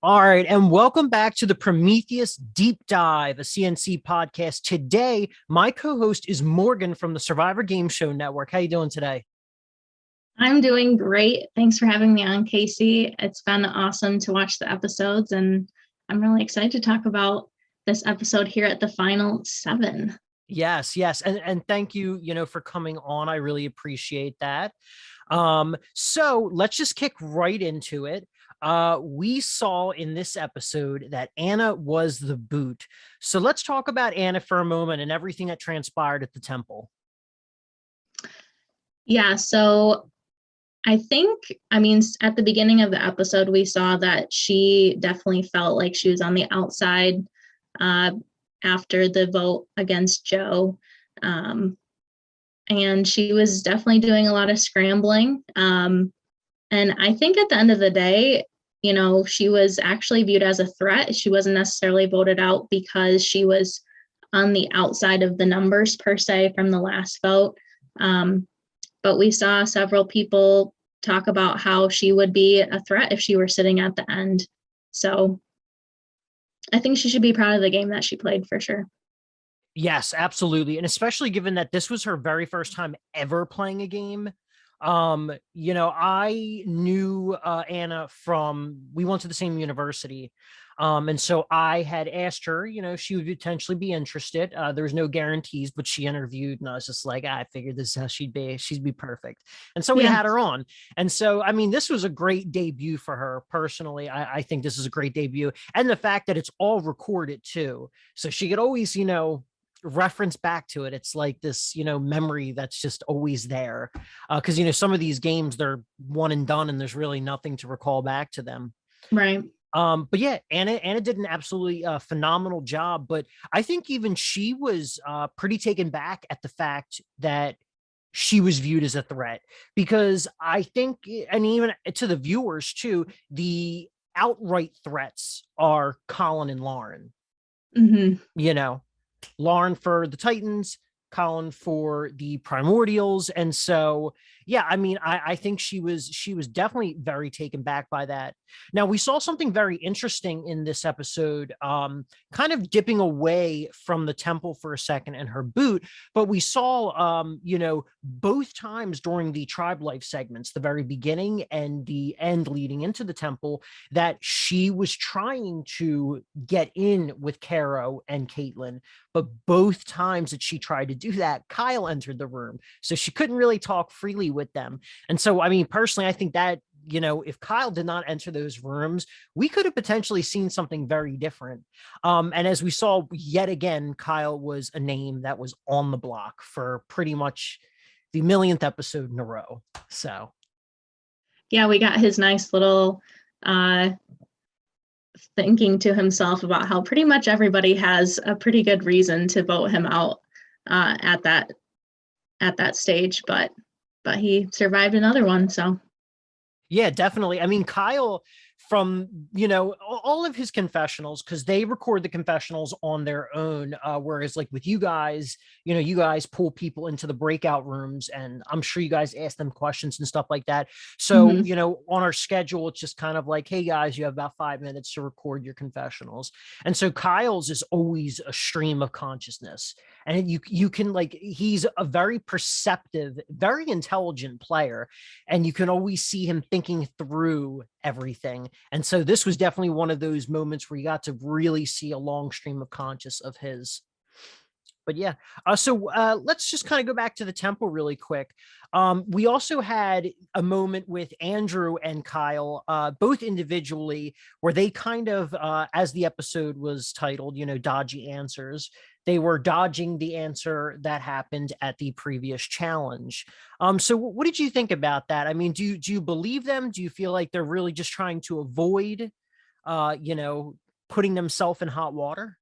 All right, and welcome back to the Prometheus Deep Dive, a CNC podcast. Today, my co-host is Morgan from the Survivor Game Show Network. How you doing today? I'm doing great. Thanks for having me on, Casey. It's been awesome to watch the episodes, and I'm really excited to talk about this episode here at the final 7. Yes, and thank you, for coming on. I really appreciate that. So let's just kick right into it. We saw in this episode that Anna was the boot. So let's talk about Anna for a moment and everything that transpired at the temple. Yeah, so at the beginning of the episode, we saw that she definitely felt like she was on the outside uh, after the vote against Joe. And she was definitely doing a lot of scrambling. And I think at the end of the day, she was actually viewed as a threat. She wasn't necessarily voted out because she was on the outside of the numbers per se from the last vote. But we saw several people talk about how she would be a threat if she were sitting at the end. So I think she should be proud of the game that she played for sure. Yes, absolutely. And especially given that this was her very first time ever playing a game. I knew Anna we went to the same university. And so I had asked her, she would potentially be interested. There was no guarantees, but she interviewed and I was just like, I figured this is how she'd be perfect. And so we Yeah. had her on. And so, this was a great debut for her personally. I think this is a great debut. And the fact that it's all recorded too. So she could always, reference back to it. It's like this, memory that's just always there. Because, some of these games, they're one and done and there's really nothing to recall back to them. Right. But yeah, Anna did an absolutely phenomenal job. But I think even she was pretty taken back at the fact that she was viewed as a threat, because I think, and even to the viewers too, the outright threats are Colin and Lauren. Mm-hmm. Lauren for the Titans, Colin for the Primordials. And so, yeah, I think she was definitely very taken back by that. Now, we saw something very interesting in this episode, kind of dipping away from the temple for a second and her boot, but we saw, both times during the tribe life segments, the very beginning and the end leading into the temple, that she was trying to get in with Caro and Caitlyn, but both times that she tried to do that, Kyle entered the room. So she couldn't really talk freely with them. And so, personally, I think that, if Kyle did not enter those rooms, we could have potentially seen something very different. And as we saw yet again, Kyle was a name that was on the block for pretty much the millionth episode in a row. So, yeah, we got his nice little thinking to himself about how pretty much everybody has a pretty good reason to vote him out at that stage, but he survived another one. So yeah, definitely. Kyle, from all of his confessionals, because they record the confessionals on their own, whereas like with you guys, you guys pull people into the breakout rooms and I'm sure you guys ask them questions and stuff like that. So on our schedule, it's just kind of like, hey guys, you have about 5 minutes to record your confessionals. And so Kyle's is always a stream of consciousness, and you can, like, he's a very perceptive, very intelligent player, and you can always see him thinking through everything. And so this was definitely one of those moments where you got to really see a long stream of conscious of his. But yeah, so let's just kind of go back to the temple really quick. We also had a moment with Andrew and Kyle, both individually, where they kind of, as the episode was titled, dodgy answers, they were dodging the answer that happened at the previous challenge. So what did you think about that? Do you believe them? Do you feel like they're really just trying to avoid, putting themselves in hot water?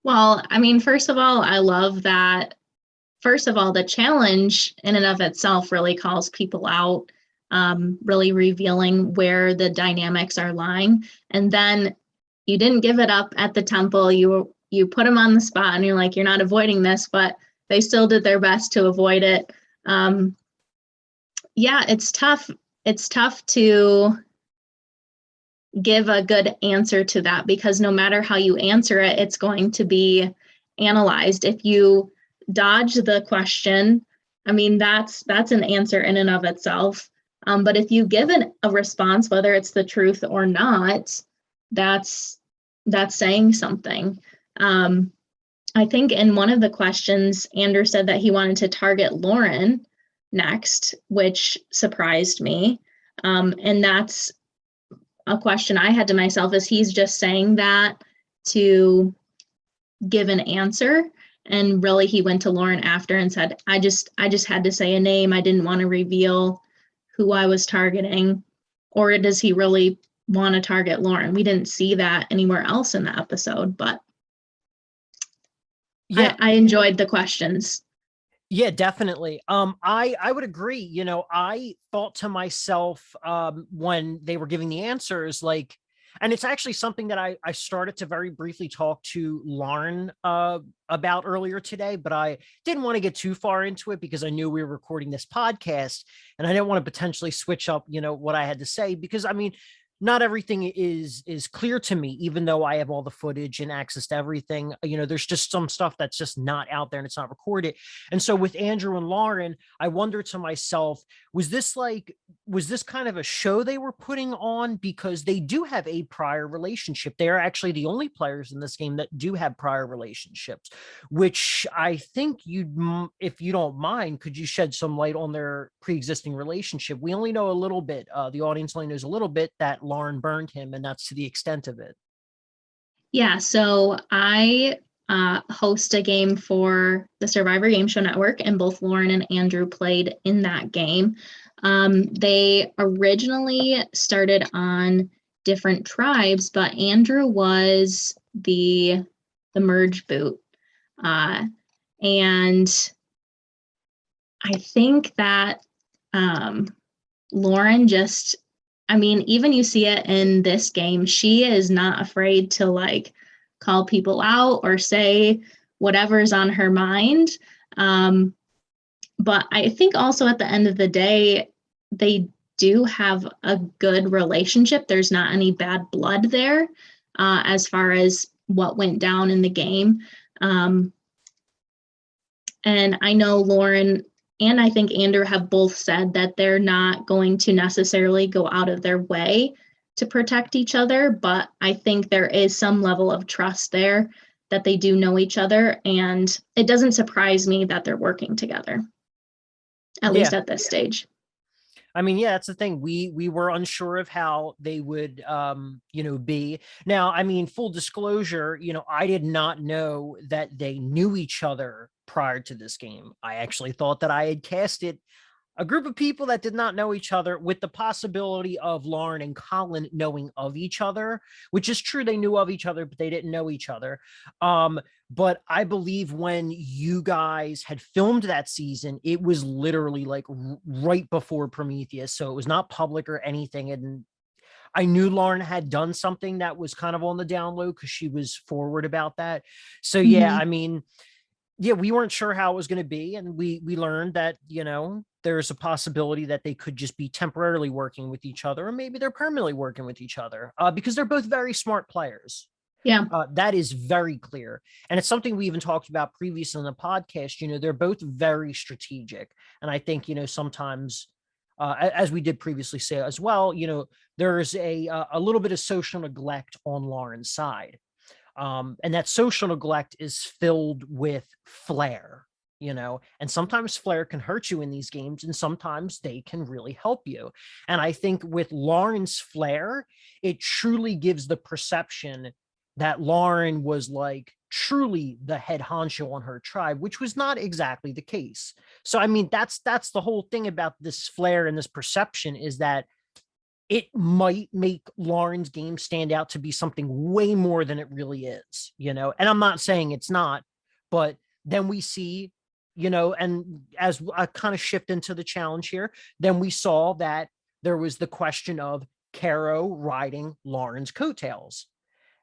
well, first of all, I love that. First of all, the challenge in and of itself really calls people out, really revealing where the dynamics are lying. And then you didn't give it up at the temple. You put them on the spot and you're like, you're not avoiding this, but they still did their best to avoid it. Yeah, it's tough. It's tough to give a good answer to that, because no matter how you answer it, it's going to be analyzed. If you dodge the question, I mean, that's an answer in and of itself. But if you give a response, whether it's the truth or not, that's saying something. I think in one of the questions, Andrew said that he wanted to target Lauren next, which surprised me. And that's a question I had to myself, is he's just saying that to give an answer? And really he went to Lauren after and said, I just had to say a name. I didn't want to reveal who I was targeting. Or does he really want to target Lauren? We didn't see that anywhere else in the episode, but yeah, I enjoyed the questions. Yeah, definitely. I would agree. You know, I thought to myself, when they were giving the answers, like, and it's actually something that I started to very briefly talk to Lauren about earlier today, but I didn't want to get too far into it because I knew we were recording this podcast and I didn't want to potentially switch up, you know, what I had to say, because I mean, not everything is clear to me, even though I have all the footage and access to everything. You know, there's just some stuff that's just not out there and it's not recorded. And so with Andrew and Lauren, I wonder to myself, was this kind of a show they were putting on? Because they do have a prior relationship. They are actually the only players in this game that do have prior relationships, which I think if you don't mind, could you shed some light on their pre-existing relationship? We only know a little bit. The audience only knows a little bit that Lauren burned him, and that's to the extent of it. Yeah, so I host a game for the Survivor Game Show Network, and both Lauren and Andrew played in that game. They originally started on different tribes, but Andrew was the merge boot. And I think that Lauren just, I mean, even you see it in this game, she is not afraid to like call people out or say whatever's on her mind. But I think also at the end of the day, they do have a good relationship. There's not any bad blood there as far as what went down in the game. And I know Lauren and I think Andrew have both said that they're not going to necessarily go out of their way to protect each other, but I think there is some level of trust there that they do know each other, and it doesn't surprise me that they're working together, at least at this stage. I mean, yeah, that's the thing. We were unsure of how they would, you know, be. Now, I mean, full disclosure, you know, I did not know that they knew each other prior to this game. I actually thought that I had casted a group of people that did not know each other, with the possibility of Lauren and Colin knowing of each other, which is true. They knew of each other, but they didn't know each other. But I believe when you guys had filmed that season, it was literally like right before Prometheus. So it was not public or anything. And I knew Lauren had done something that was kind of on the down low because she was forward about that. So yeah, I mean, yeah, we weren't sure how it was going to be. And we learned that, you know, there's a possibility that they could just be temporarily working with each other, or maybe they're permanently working with each other because they're both very smart players. Yeah. That is very clear. And it's something we even talked about previously in the podcast. You know, they're both very strategic. And I think, you know, sometimes, as we did previously say as well, you know, there's a little bit of social neglect on Lauren's side. And that social neglect is filled with flair, you know, and sometimes flair can hurt you in these games, and sometimes they can really help you. And I think with Lauren's flair, it truly gives the perception that Lauren was like truly the head honcho on her tribe, which was not exactly the case. So, I mean, that's the whole thing about this flair and this perception, is that it might make Lauren's game stand out to be something way more than it really is, you know? And I'm not saying it's not, but then we see, you know, and as I kind of shift into the challenge here, then we saw that there was the question of Caro riding Lauren's coattails.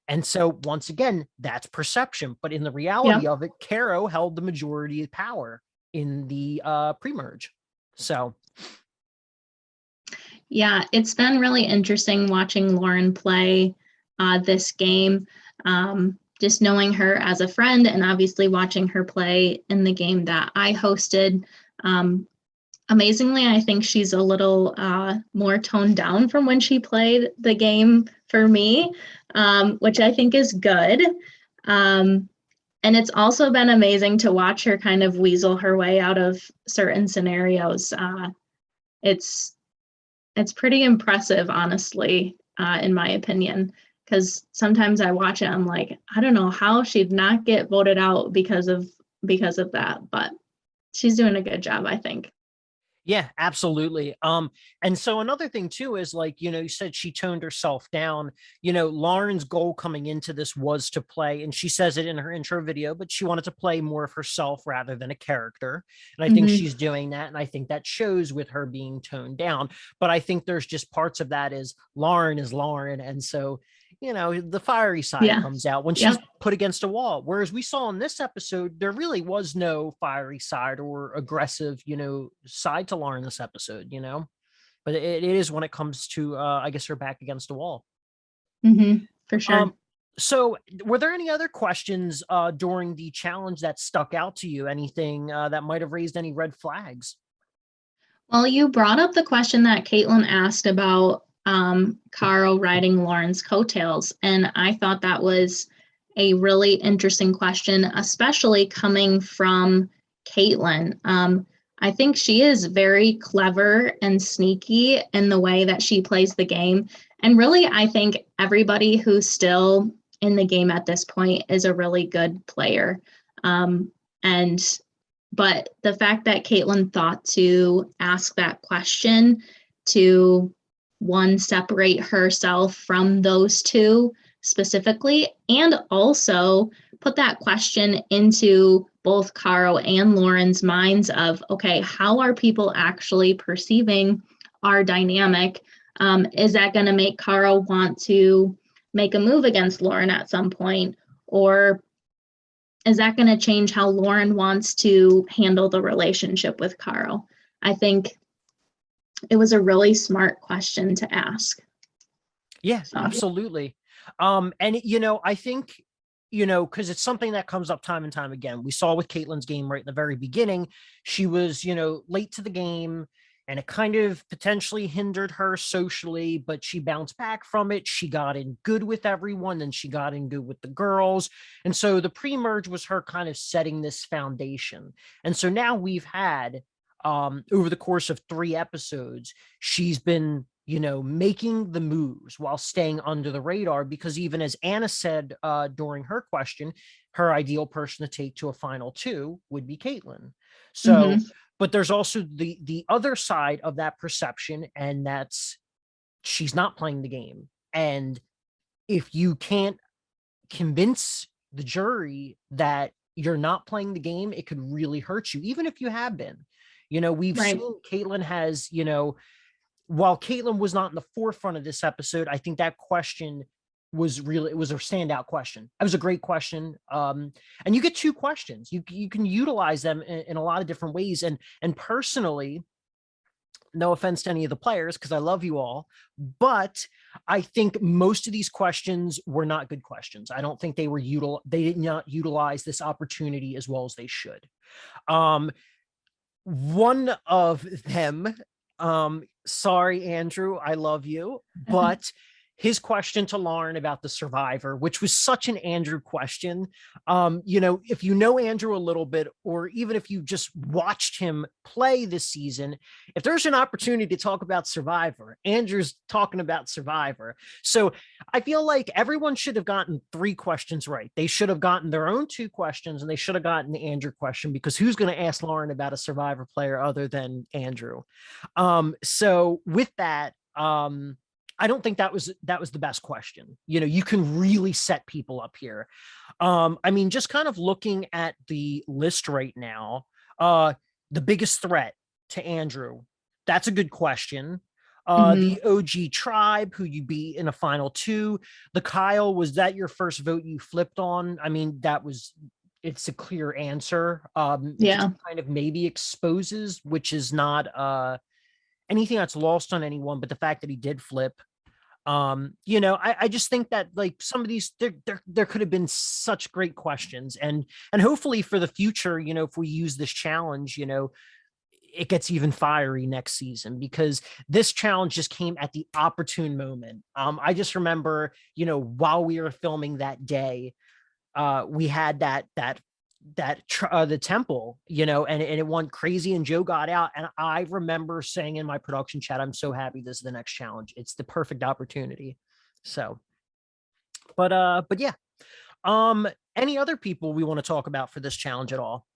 And so once again, that's perception, but in the reality of it, Caro held the majority of power in the pre-merge. So Yeah, it's been really interesting watching Lauren play this game. Just knowing her as a friend and obviously watching her play in the game that I hosted. Amazingly, I think she's a little more toned down from when she played the game for me, which I think is good. And it's also been amazing to watch her kind of weasel her way out of certain scenarios. It's pretty impressive, honestly, in my opinion, because sometimes I watch it, I'm like, I don't know how she'd not get voted out because of that, but she's doing a good job, I think. Yeah, absolutely. And so another thing too is like, you said she toned herself down. Lauren's goal coming into this was to play, and she says it in her intro video, but she wanted to play more of herself rather than a character. And I think she's doing that. And I think that shows with her being toned down. But I think there's just parts of that is Lauren. And so the fiery side comes out when she's put against a wall. Whereas we saw in this episode, there really was no fiery side or aggressive, side to Lauren this episode, but it is when it comes to, I guess, her back against a wall. For sure. So were there any other questions during the challenge that stuck out to you? Anything that might have raised any red flags? Well, you brought up the question that Caitlyn asked about Carl riding Lauren's coattails. And I thought that was a really interesting question, especially coming from Caitlyn. I think she is very clever and sneaky in the way that she plays the game. And really, I think everybody who's still in the game at this point is a really good player. But the fact that Caitlyn thought to ask that question to, one, separate herself from those two specifically, and also put that question into both Caro and Lauren's minds of, okay, how are people actually perceiving our dynamic? Is that going to make Caro want to make a move against Lauren at some point? Or is that going to change how Lauren wants to handle the relationship with Caro? I think it was a really smart question to ask. Yeah, absolutely. And I think, because it's something that comes up time and time again. We saw with Caitlyn's game right in the very beginning, she was, late to the game, and it kind of potentially hindered her socially, but she bounced back from it. She got in good with everyone, and she got in good with the girls. And so the pre-merge was her kind of setting this foundation. And so now we've had, over the course of 3 episodes, she's been, making the moves while staying under the radar, because even as Anna said during her question, her ideal person to take to a final 2 would be Caitlyn. So, but there's also the other side of that perception, and that's she's not playing the game. And if you can't convince the jury that you're not playing the game, it could really hurt you, even if you have been. We've seen Caitlyn has, while Caitlyn was not in the forefront of this episode, I think that question was a standout question. It was a great question. And you get 2 questions. You can utilize them in a lot of different ways. And personally, no offense to any of the players, because I love you all, but I think most of these questions were not good questions. I don't think they did not utilize this opportunity as well as they should. One of them, sorry, Andrew, I love you, but his question to Lauren about the survivor, which was such an Andrew question. If you know Andrew a little bit, or even if you just watched him play this season, if there's an opportunity to talk about Survivor, Andrew's talking about Survivor. So I feel like everyone should have gotten 3 questions right. They should have gotten their own 2 questions, and they should have gotten the Andrew question, because who's going to ask Lauren about a Survivor player other than Andrew? So with that, I don't think that was the best question. You can really set people up here. Just kind of looking at the list right now, the biggest threat to Andrew, that's a good question. The OG tribe, who you beat in a final 2. The Kyle, was that your first vote you flipped on? It's a clear answer. It just kind of maybe exposes, which is not anything that's lost on anyone, but the fact that he did flip. I just think that like some of these there could have been such great questions, and hopefully for the future, if we use this challenge, it gets even fiery next season, because this challenge just came at the opportune moment. I just remember, while we were filming that day, we had the temple, and it went crazy and Joe got out. And I remember saying in my production chat, I'm so happy this is the next challenge. It's the perfect opportunity. So, but yeah. Any other people we want to talk about for this challenge at all?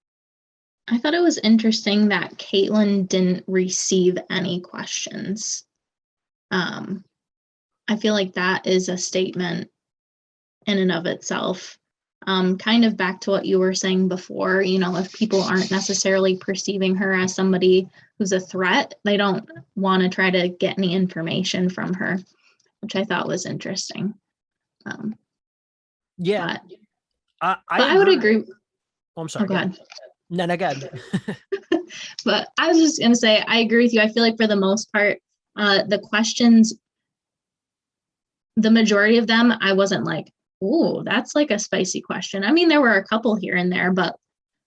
I thought it was interesting that Caitlyn didn't receive any questions. I feel like that is a statement in and of itself. Kind of back to what you were saying before, if people aren't necessarily perceiving her as somebody who's a threat, they don't want to try to get any information from her, which I thought was interesting. Yeah. But I would agree. Oh, I'm sorry. Oh, go ahead. No, go ahead. But I was just going to say, I agree with you. I feel like for the most part, the questions, the majority of them, I wasn't like, oh, that's like a spicy question. I mean, there were a couple here and there, but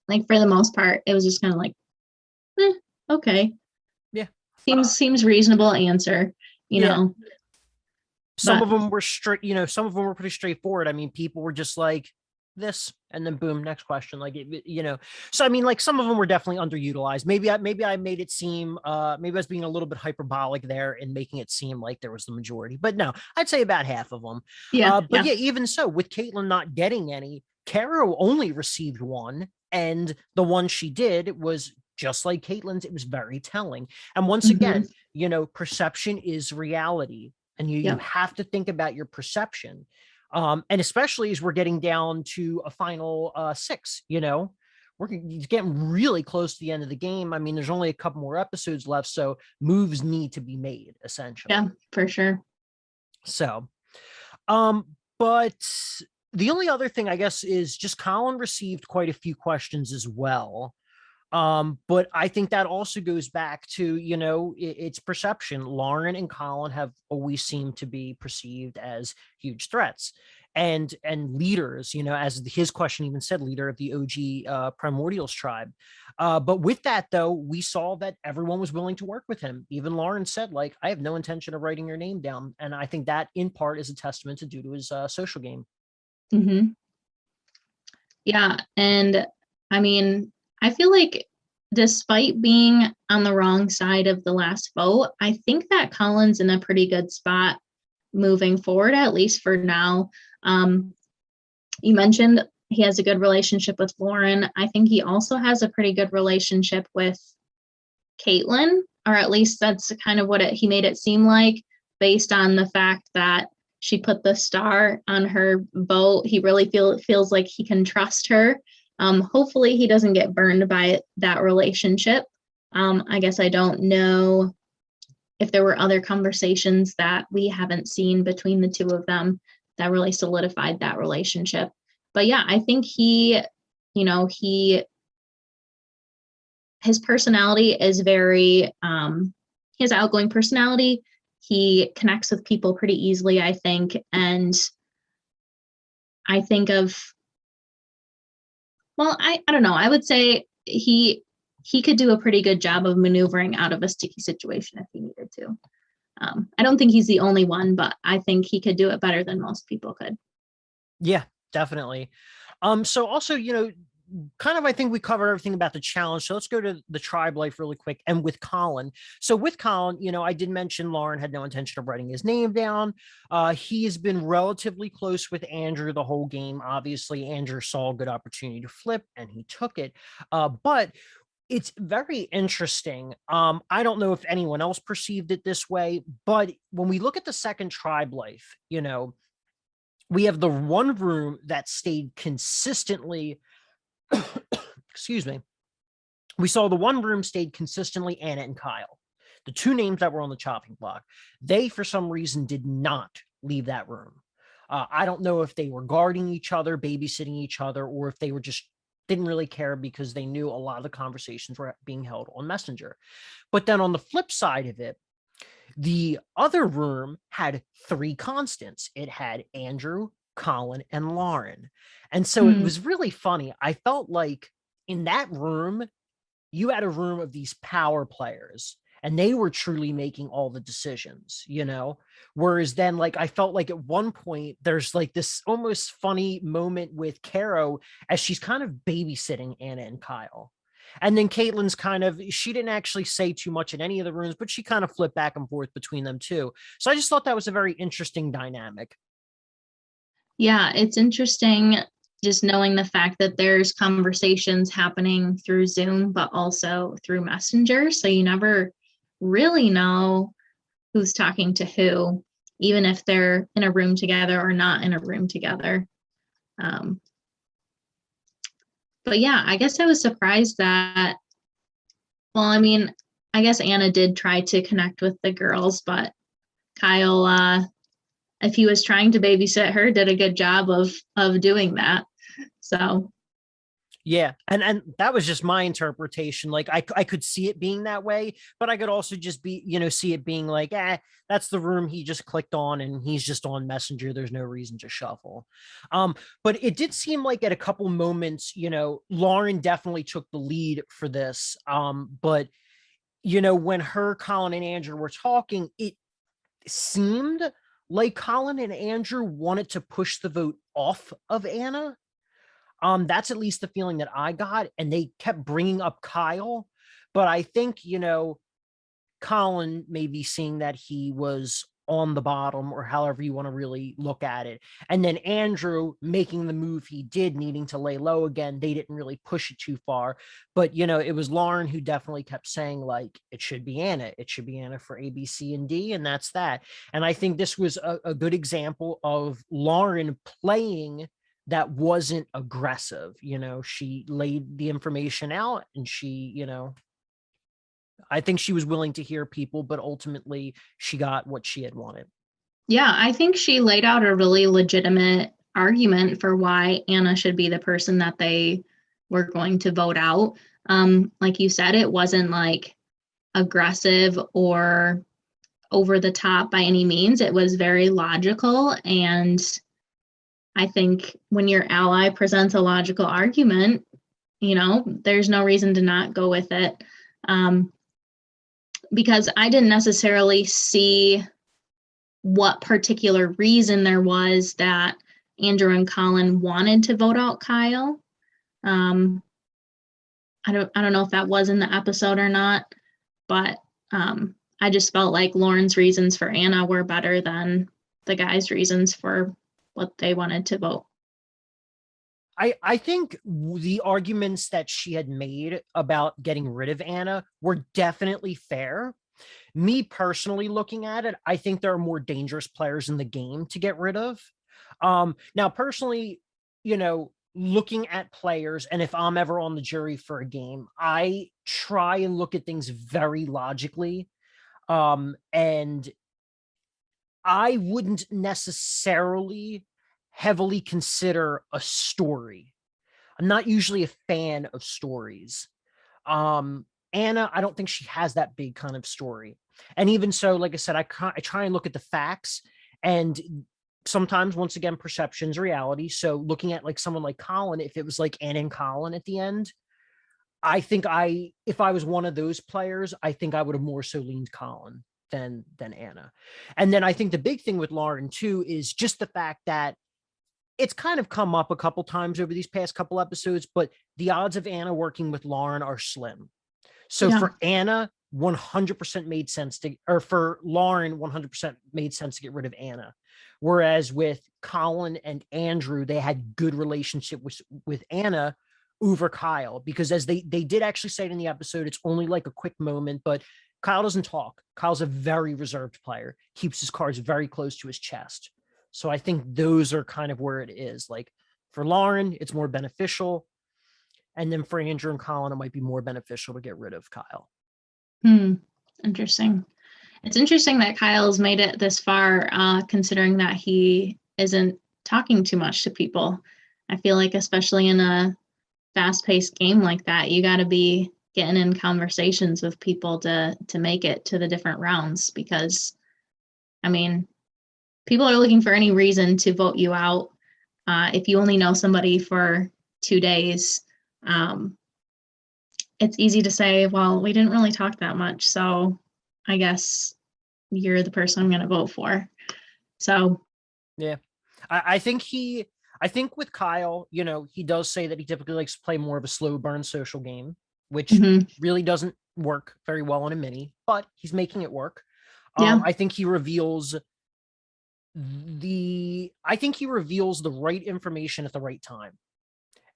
like for the most part, it was just kind of like, okay. Yeah. Seems reasonable answer, you know. Some of them were straight, some of them were pretty straightforward. I mean, people were just like this, and then boom, next question. Like, so I mean, like some of them were definitely underutilized. Maybe I made it seem, maybe I was being a little bit hyperbolic there and making it seem like there was the majority, but no, I'd say about half of them. But even so, with Caitlyn not getting any, Caro only received one, and the one she did was just like Caitlyn's. It was very telling. And once again, perception is reality, and you have to think about your perception. And especially as we're getting down to a final 6, we're getting really close to the end of the game. I mean, there's only a couple more episodes left, so moves need to be made, essentially. Yeah, for sure. So, but the only other thing I guess is just Colin received quite a few questions as well. But I think that also goes back to, it's perception. Lauren and Colin have always seemed to be perceived as huge threats and leaders, as his question even said, leader of the OG Primordials tribe. But with that, though, we saw that everyone was willing to work with him. Even Lauren said, like, I have no intention of writing your name down. And I think that in part is a testament to due to his social game. Mm-hmm. Yeah. And I mean, I feel like despite being on the wrong side of the last vote, I think that Colin's in a pretty good spot moving forward, at least for now. You mentioned he has a good relationship with Lauren. I think he also has a pretty good relationship with Caitlyn, or at least that's kind of what he made it seem like, based on the fact that she put the star on her vote. He really feels like he can trust her. Hopefully he doesn't get burned by that relationship. I guess I don't know if there were other conversations that we haven't seen between the two of them that really solidified that relationship. But yeah, I think his personality is very, he has outgoing personality. He connects with people pretty easily, I think. And I think I don't know. I would say he could do a pretty good job of maneuvering out of a sticky situation if he needed to. I don't think he's the only one, but I think he could do it better than most people could. Yeah, definitely. So also, kind of, I think we covered everything about the challenge. So let's go to the tribe life really quick. And with Colin. So with Colin, I did mention Lauren had no intention of writing his name down. He has been relatively close with Andrew the whole game. Obviously, Andrew saw a good opportunity to flip and he took it. But it's very interesting. I don't know if anyone else perceived it this way, but when we look at the second tribe life, we have the one room that stayed consistently. Excuse me. We saw the one room stayed consistently Anna and Kyle, the two names that were on the chopping block. They, for some reason, did not leave that room. I don't know if they were guarding each other, babysitting each other, or if they were just didn't really care because they knew a lot of the conversations were being held on Messenger. But then on the flip side of it, The other room had three constants. It had Andrew, Colin, and Lauren. And so it was really funny. I felt like in that room, you had a room of these power players and they were truly making all the decisions, you know? Whereas then, like, I felt like at one point there's like this almost funny moment with Caro as she's kind of babysitting Anna and Kyle. And then Caitlyn's kind of, she didn't actually say too much in any of the rooms, but she kind of flipped back and forth between them too. So I just thought that was a very interesting dynamic. Yeah, it's interesting just knowing the fact that there's conversations happening through Zoom, but also through Messenger. So you never really know who's talking to who, even if they're in a room together or not in a room together. But yeah, I guess I was surprised that, well, I mean, I guess Anna did try to connect with the girls, but Kyle, if he was trying to babysit her, did a good job of doing that. So yeah, and that was just my interpretation. Like I could see it being that way, but I could also just be, see it being like, that's the room he just clicked on and he's just on Messenger. There's no reason to shuffle. But it did seem like at a couple moments, Lauren definitely took the lead for this. But when her, Colin, and Andrew were talking, it seemed like Colin and Andrew wanted to push the vote off of Anna. That's at least the feeling that I got, and they kept bringing up Kyle, but I think, Colin may be seeing that he was on the bottom, or however you want to really look at it. And then Andrew making the move he did, needing to lay low again, they didn't really push it too far. But, it was Lauren who definitely kept saying, like, it should be Anna. It should be Anna for A, B, C, and D, and that's that. And I think this was a good example of Lauren playing that wasn't aggressive. She laid the information out and she, I think she was willing to hear people, but ultimately she got what she had wanted. Yeah, I think she laid out a really legitimate argument for why Anna should be the person that they were going to vote out. Like you said, it wasn't like aggressive or over the top by any means. It was very logical. And I think when your ally presents a logical argument, there's no reason to not go with it. Because I didn't necessarily see what particular reason there was that Andrew and Colin wanted to vote out Kyle. I don't know if that was in the episode or not, but I just felt like Lauren's reasons for Anna were better than the guys' reasons for what they wanted to vote. I think the arguments that she had made about getting rid of Anna were definitely fair. Me personally looking at it, I think there are more dangerous players in the game to get rid of. Now, personally, looking at players, and if I'm ever on the jury for a game, I try and look at things very logically. And I wouldn't necessarily heavily consider a story. I'm not usually a fan of stories. Anna, I don't think she has that big kind of story. And even so, like I said, I try and look at the facts, and sometimes, once again, perception's reality. So looking at like someone like Colin, if it was like Anna and Colin at the end, I think if I was one of those players, I think I would have more so leaned Colin than Anna. And then I think the big thing with Lauren too is just the fact that it's kind of come up a couple times over these past couple episodes, but the odds of Anna working with Lauren are slim. So for Anna, 100% made sense or for Lauren, 100% made sense to get rid of Anna. Whereas with Colin and Andrew, they had good relationship with Anna over Kyle, because as they did actually say it in the episode, it's only like a quick moment, but Kyle doesn't talk. Kyle's a very reserved player, keeps his cards very close to his chest. So I think those are kind of where it is. Like for Lauren, it's more beneficial. And then for Andrew and Colin, it might be more beneficial to get rid of Kyle. Interesting. It's interesting that Kyle's made it this far, considering that he isn't talking too much to people. I feel like, especially in a fast-paced game like that, you got to be getting in conversations with people to make it to the different rounds, because I mean, people are looking for any reason to vote you out. If you only know somebody for 2 days, it's easy to say, well, we didn't really talk that much, so I guess you're the person I'm going to vote for. So yeah, I think with Kyle, he does say that he typically likes to play more of a slow burn social game, which really doesn't work very well in a mini, but he's making it work. Yeah. I think he reveals the right information at the right time.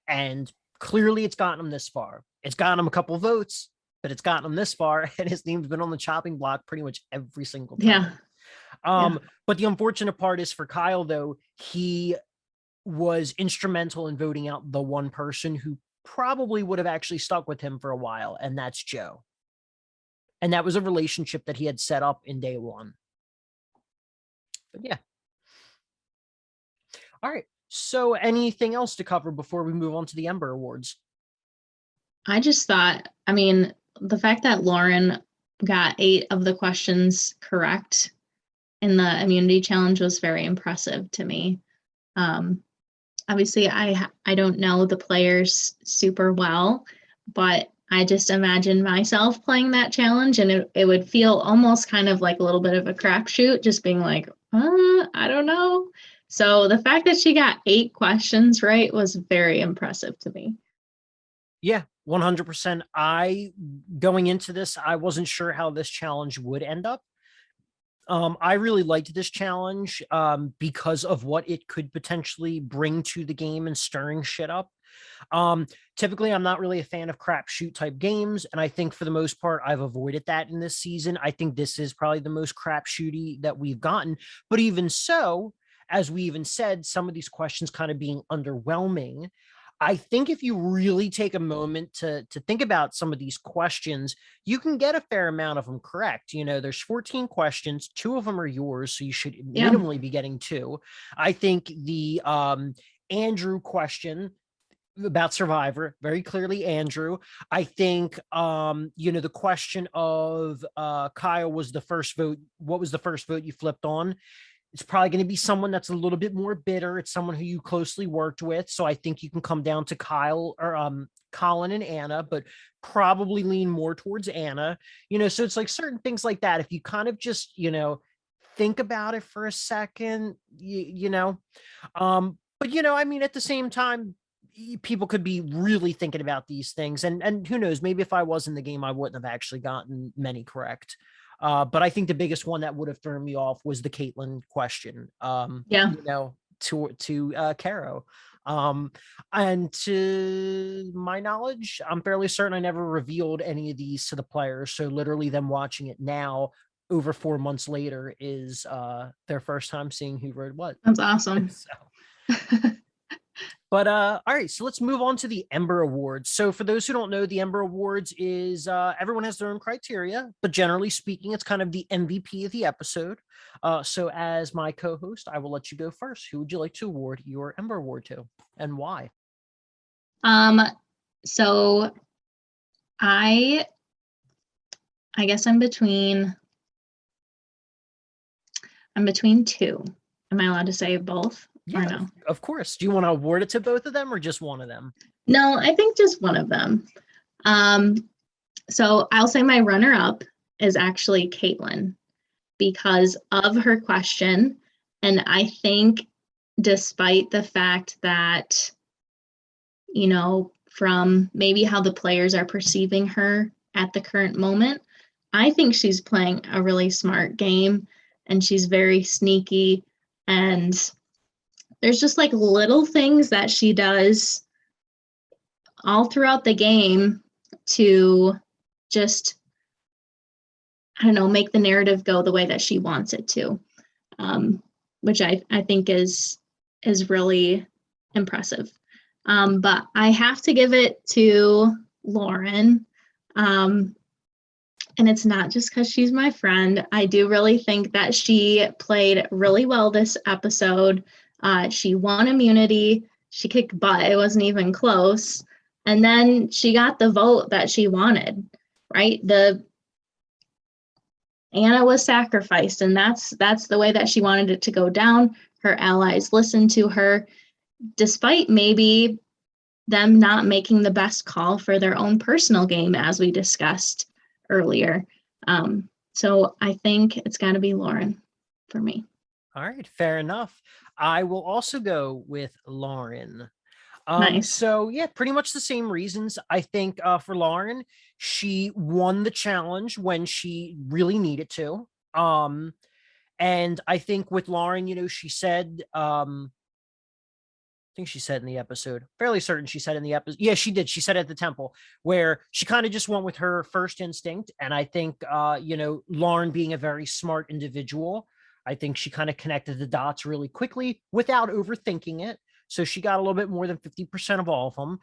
And clearly it's gotten him this far. It's gotten him a couple votes, but it's gotten him this far, and his name's been on the chopping block pretty much every single time. Yeah. But the unfortunate part is for Kyle, though, he was instrumental in voting out the one person who probably would have actually stuck with him for a while, and that's Joe. And that was a relationship that he had set up in day one. But yeah. All right. So anything else to cover before we move on to the Ember Awards? I just thought, I mean, the fact that Lauren got 8 of the questions correct in the immunity challenge was very impressive to me. Obviously, I don't know the players super well, but I just imagine myself playing that challenge, and it would feel almost kind of like a little bit of a crapshoot, just being like, I don't know. So the fact that she got 8 questions right was very impressive to me. Yeah, 100%. Going into this, I wasn't sure how this challenge would end up. I really liked this challenge because of what it could potentially bring to the game and stirring shit up. Typically, I'm not really a fan of crapshoot type games, and I think for the most part, I've avoided that in this season. I think this is probably the most crapshooty that we've gotten. But even so, as we even said, some of these questions kind of being underwhelming. I think if you really take a moment to think about some of these questions, you can get a fair amount of them correct. There's 14 questions, 2 of them are yours, so you should minimally be getting 2. I think the Andrew question about Survivor, very clearly Andrew. I think the question of Kyle was the first vote. What was the first vote you flipped on? It's probably going to be someone that's a little bit more bitter. It's someone who you closely worked with. So I think you can come down to Kyle or Colin and Anna, but probably lean more towards Anna. So it's like certain things like that. If you kind of just, think about it for a second, but I mean, at the same time, people could be really thinking about these things. And who knows, maybe if I was in the game, I wouldn't have actually gotten many correct. But I think the biggest one that would have thrown me off was the Caitlyn question. To Caro. And to my knowledge, I'm fairly certain I never revealed any of these to the players. So literally them watching it now over 4 months later is their first time seeing who wrote what. That's awesome. But all right, so let's move on to the Ember Awards. So for those who don't know, the Ember Awards is everyone has their own criteria, but generally speaking, it's kind of the MVP of the episode. So as my co-host, I will let you go first. Who would you like to award your Ember Award to, and why? So I guess I'm between 2. Am I allowed to say both? Yeah, or no? Of course. Do you want to award it to both of them or just one of them? No, I think just one of them. So I'll say my runner-up is actually Caitlyn because of her question. And I think despite the fact that, from maybe how the players are perceiving her at the current moment, I think she's playing a really smart game and she's very sneaky, and there's just like little things that she does all throughout the game to just, I don't know, make the narrative go the way that she wants it to, which I think is really impressive. But I have to give it to Lauren. And it's not just because she's my friend. I do really think that she played really well this episode. She won immunity. She kicked butt. It wasn't even close. And then she got the vote that she wanted, right? Anna was sacrificed, and that's the way that she wanted it to go down. Her allies listened to her, despite maybe them not making the best call for their own personal game, as we discussed earlier. So I think it's got to be Lauren for me. All right, fair enough. I will also go with Lauren. Nice. So yeah, pretty much the same reasons. I think for Lauren, she won the challenge when she really needed to. And I think with Lauren, you know, she said, I think she said in the episode, fairly certain she said in the episode. Yeah, she did. She said at the temple where she kind of just went with her first instinct. And I think, you know, Lauren being a very smart individual, I think she kind of connected the dots really quickly without overthinking it. So she got a little bit more than 50% of all of them.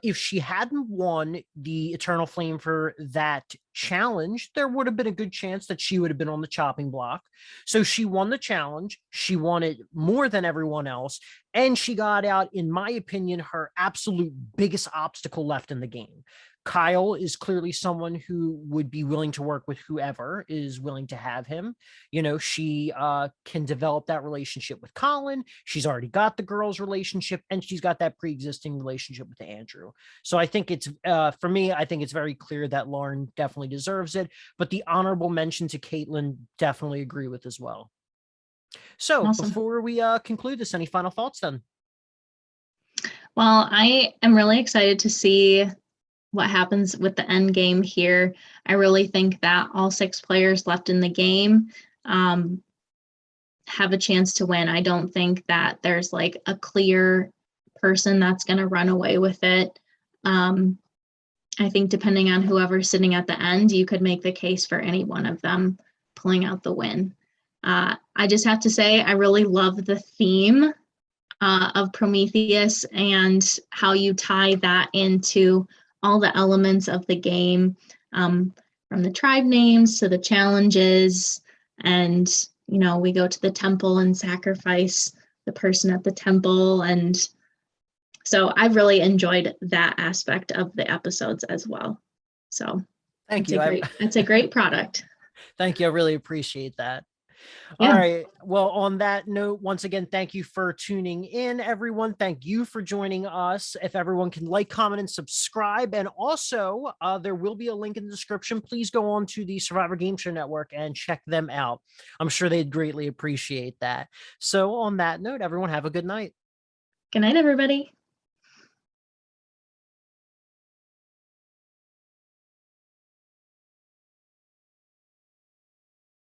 If she hadn't won the Eternal Flame for that challenge, there would have been a good chance that she would have been on the chopping block. So she won the challenge. She won it more than everyone else. And she got out, in my opinion, her absolute biggest obstacle left in the game. Kyle is clearly someone who would be willing to work with whoever is willing to have him. You know, she can develop that relationship with Colin. She's already got the girls' relationship, and she's got that pre-existing relationship with Andrew. So I think it's, for me, I think it's very clear that Lauren definitely deserves it. But the honorable mention to Caitlyn, definitely agree with as well. So Awesome. before we conclude this, any final thoughts then? Well, I am really excited to see what happens with the end game here. I really think that all 6 players left in the game have a chance to win. I don't think that there's like a clear person that's going to run away with it. I think depending on whoever's sitting at the end, you could make the case for any one of them pulling out the win. I just have to say, I really love the theme of Prometheus and how you tie that into all the elements of the game, from the tribe names to the challenges. And, you know, we go to the temple and sacrifice the person at the temple. And so I've really enjoyed that aspect of the episodes as well. So Thank you. It's a great product. Thank you. I really appreciate that. Yeah. All right. Well, on that note, once again, thank you for tuning in, everyone. Thank you for joining us. If everyone can like, comment, and subscribe. And also, there will be a link in the description. Please go on to the Survivor Game Show Network and check them out. I'm sure they'd greatly appreciate that. So on that note, everyone, have a good night. Good night, everybody.